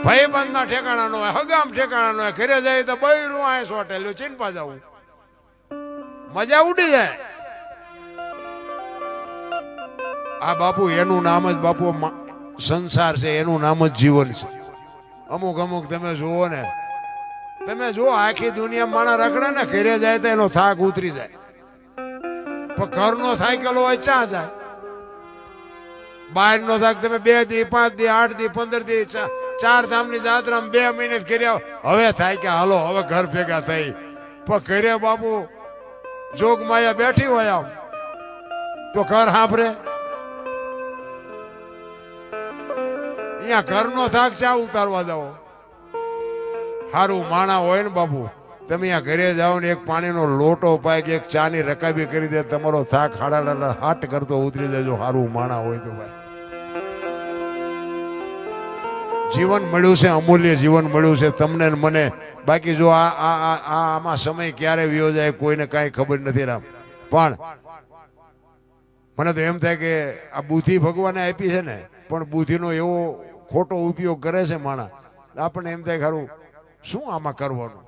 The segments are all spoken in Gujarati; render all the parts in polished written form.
ભાઈ બંધ ના ઠેકાણા નો હોય, હગામ ઠેકાણા નો હોય, ઘરે જાય તો બૈરું આ સોટેલું ચીનપા જવું, મજા ઉડી જાય. આ બાપુ એનું નામ જ બાપુ સંસાર છે, એનું નામ જ જીવન છે. અમુક અમુક તમે જુઓ ને, તમે જુઓ આખી દુનિયા માણા રખડે ને, ઘરે જાય તો એનો થાક ઉતરી જાય. પણ ઘરનો સાયકલ હોય ચા જાય, બહાર નો થાક તમે 2 દી 5 દી 8 દી 15 દી 4 ધામની જાત્રામાં 2 મહિને કર્યા, હવે થાય કે હાલો હવે ઘર ભેગા થઈ. પણ ઘરે બાપુ જોગ માયા બેઠી હોય આમ તો ઘર સાંભળે. અહીંયા ઘરનો થાક ચા ઉતારવા જાઓ. સારું માણા હોય ને બાપુ, તમે અહીંયા ઘરે જાઓ ને એક પાણીનો લોટો પાય કે એક ચાની રકાબી કરી દે, તમારો થાક હાડા હાટ કરતો ઉતરી જાય. જો સારું માણા હોય તો ભાઈ જીવન મળ્યું છે, અમૂલ્ય જીવન મળ્યું છે તમને ને મને. બાકી જો આમાં સમય ક્યારે વિયો જાય કોઈને કાંઈ ખબર નથી રામ. પણ મને તો એમ થાય કે આ બુદ્ધિ ભગવાને આપી છે ને, પણ બુદ્ધિનો એવો ખોટો ઉપયોગ કરે છે માણા, આપણને એમ થાય ખરું શું આમાં કરવાનું.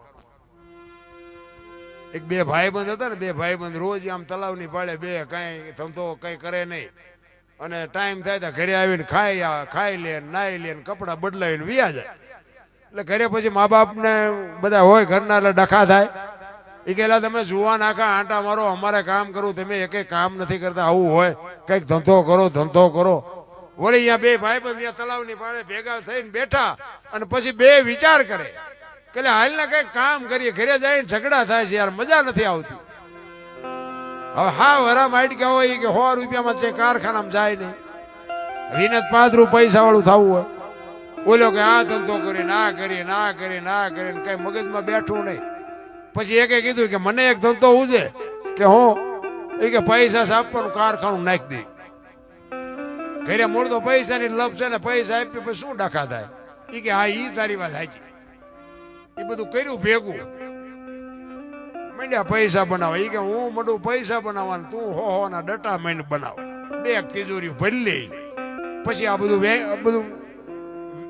એક 2 ભાઈબંધ હતા ને, 2 ભાઈબંધ રોજ આમ તલાવની પાડે, 2 કાંઈ ધંધો કંઈ કરે નહીં, અને ટાઈમ થાય તો ઘરે આવીને ખાઈ લે, નાઈ લે, કપડાં બદલાવીને વ્યા જાય. એટલે ઘરે પછી મા બાપને બધા હોય ઘરના, એટલે ડખા થાય. એ કહેલા તમે જુવાન આખા આંટા મારો, અમારે કામ કરવું, તમે એકે કામ નથી કરતા, આવું હોય કંઈક ધંધો કરો, ધંધો કરો. વળી અહીંયા 2 ભાઈબંધ અહીંયા તલાવની પાડે ભેગા થઈને બેઠા, અને પછી 2 વિચાર કરે કે હાલ ને કઈક કામ કરીએ. ઘરે જઈને ઝઘડા થાય છે યાર, મજા નથી આવતી. હવે હા વરા માઇટકા હોય કે 100 રૂપિયામાં છે કારખાનામાં જાય નહીં, વિનત 5 રૂપિયા પૈસા વાળું થવું હોય. બોલો કે આ ધંધો કરી ના કરી ના કરી ના કરીને કઈ મગજમાં બેઠું નહીં. પછી એકે કીધું કે મને એક ધંધો ઉજે કે હું એ કે પૈસા આપવાનું કારખાનું નાખી દે. ઘરે મૂળ તો પૈસાની લપ છે ને, પૈસા આપી પછી શું ડખા થાય. એ કે હા ઈ તારી વાત સાચી. એ બધું કર્યું ભેગું, મંડ્યા પૈસા બનાવે. એ કે હું મંડું પૈસા બનાવવાનું, તું હો ના ડટા મહિને બનાવ. 2 તિજોરી ભરી લે. પછી આ બધું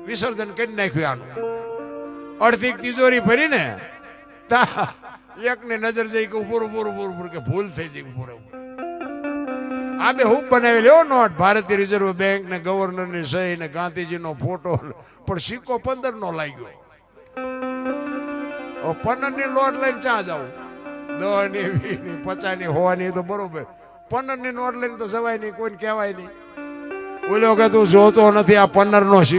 વિસર્જન કરી નાખ્યું. આનું અડધી તિજોરી ભરીને એકની નજર જઈ કે પૂરું કે ભૂલ થઈ જાય પૂરું. આ 2 હું બનાવી લેવો નોટ, ભારતીય રિઝર્વ બેંક ને ગવર્નર ની સહી ને ગાંધીજીનો ફોટો, પણ સિક્કો 15 નો લાગ્યો. 15 ની નોટ લઈને ચા જાવ, 10 ની 20 ની 50 ની 100 ની તો બરોબર, 15 ની નોટ લઈને તો જવાય નહીં, કોઈને કહેવાય નહીં. બોલ્યો કે તું જોતો નથી, આ 15 નો સિક્કો